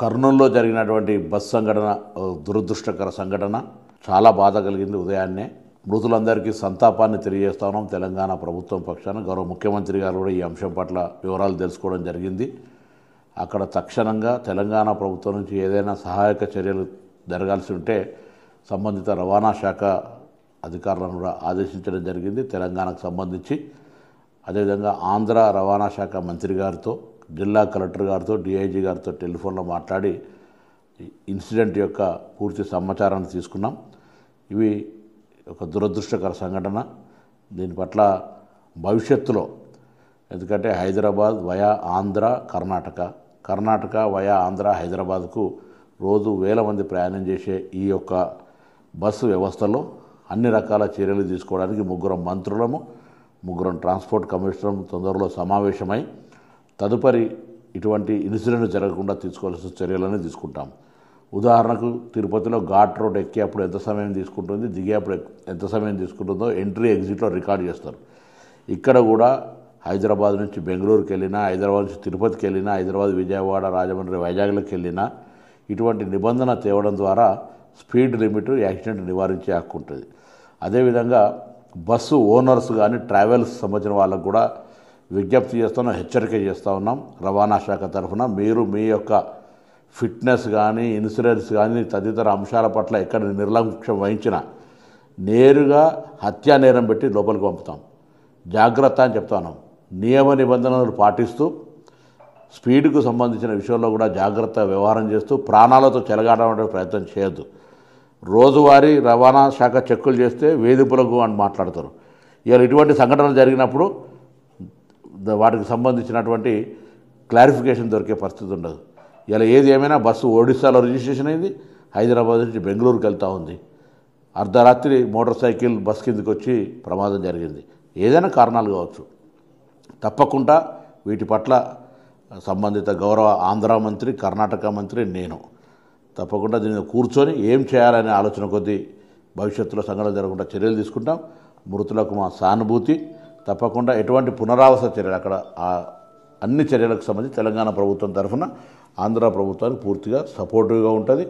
కర్నూలులో జరిగినటువంటి బస్ సంఘటన దురదృష్టకర సంఘటన చాలా బాధ కలిగింది. ఉదయాన్నే మృతులందరికీ సంతాపాన్ని తెలియజేస్తా ఉన్నాం. తెలంగాణ ప్రభుత్వం పక్షాన గౌరవ ముఖ్యమంత్రి గారు కూడా ఈ అంశం పట్ల వివరాలు తెలుసుకోవడం జరిగింది. అక్కడ తక్షణంగా తెలంగాణ ప్రభుత్వం నుంచి ఏదైనా సహాయక చర్యలు జరగాల్సి ఉంటే సంబంధిత రవాణా శాఖ అధికారులను కూడా ఆదేశించడం జరిగింది. తెలంగాణకు సంబంధించి అదేవిధంగా ఆంధ్ర రవాణా శాఖ మంత్రి గారితో, జిల్లా కలెక్టర్ గారితో, డిఐజీ గారితో టెలిఫోన్లో మాట్లాడి ఇన్సిడెంట్ యొక్క పూర్తి సమాచారాన్ని తీసుకున్నాం. ఇవి ఒక దురదృష్టకర సంఘటన. దీని పట్ల భవిష్యత్తులో, ఎందుకంటే హైదరాబాద్ వయా ఆంధ్ర, కర్ణాటక వయా ఆంధ్ర హైదరాబాద్కు రోజు వేల మంది ప్రయాణం చేసే ఈ యొక్క బస్సు వ్యవస్థలో అన్ని రకాల చర్యలు తీసుకోవడానికి ముగ్గురం ట్రాన్స్పోర్ట్ కమిషనర్ తొందరలో సమావేశమై తదుపరి ఇటువంటి ఇన్సిడెంట్ జరగకుండా తీసుకోవాల్సిన చర్యలను తీసుకుంటాం. ఉదాహరణకు తిరుపతిలో ఘాట్ రోడ్ ఎక్కేప్పుడు ఎంత సమయం తీసుకుంటుంది, దిగేప్పుడు ఎంత సమయం తీసుకుంటుందో ఎంట్రీ ఎగ్జిట్లో రికార్డ్ చేస్తారు. ఇక్కడ కూడా హైదరాబాద్ నుంచి బెంగళూరుకి వెళ్ళినా, హైదరాబాద్ నుంచి తిరుపతికి వెళ్ళినా, హైదరాబాద్ విజయవాడ రాజమండ్రి వైజాగ్లోకి వెళ్ళినా ఇటువంటి నిబంధన తేవడం ద్వారా స్పీడ్ లిమిట్ యాక్సిడెంట్ నివారించే హక్కు ఉంటుంది. అదేవిధంగా బస్సు ఓనర్స్ కానీ ట్రావెల్స్ సంబంధించిన వాళ్ళకు కూడా విజ్ఞప్తి చేస్తున్నాం, హెచ్చరిక చేస్తూ ఉన్నాం. రవాణా శాఖ తరఫున మీరు మీ యొక్క ఫిట్నెస్ కానీ, ఇన్సూరెన్స్ కానీ తదితర అంశాల పట్ల ఎక్కడ నిర్లక్ష్యం వహించినా నేరుగా హత్యా నేరం పెట్టి లోపలికి పంపుతాం. జాగ్రత్త అని చెప్తా ఉన్నాం. నియమ నిబంధనలు పాటిస్తూ స్పీడ్కు సంబంధించిన విషయంలో కూడా జాగ్రత్త వ్యవహారం చేస్తూ ప్రాణాలతో చెలగాటం ప్రయత్నం చేయొద్దు. రోజువారీ రవాణా శాఖ చెక్కులు చేస్తే వేధింపులకు అని మాట్లాడతారు. ఇవాళ ఇటువంటి సంఘటనలు జరిగినప్పుడు వాటికి సంబంధించినటువంటి క్లారిఫికేషన్ దొరికే పరిస్థితి ఉండదు. ఇలా ఏది ఏమైనా బస్సు ఒడిశాలో రిజిస్ట్రేషన్ అయింది, హైదరాబాద్ నుంచి బెంగళూరుకి వెళ్తూ ఉంది. అర్ధరాత్రి మోటార్ సైకిల్ బస్ కిందకి వచ్చి ప్రమాదం జరిగింది. ఏదైనా కారణాలు కావచ్చు. తప్పకుండా వీటి పట్ల సంబంధిత గౌరవ ఆంధ్ర మంత్రి, కర్ణాటక మంత్రి, నేను తప్పకుండా దీన్ని కూర్చొని ఏం చేయాలనే ఆలోచన కొద్దీ భవిష్యత్తులో సంఘటన జరగకుండా చర్యలు తీసుకుంటాం. మృతులకు మా సానుభూతి. తప్పకుండా ఎటువంటి పునరావాస చర్యలు అక్కడ అన్ని చర్యలకు సంబంధించి తెలంగాణ ప్రభుత్వం తరఫున ఆంధ్ర ప్రభుత్వానికి పూర్తిగా సపోర్టివ్గా ఉంటుంది.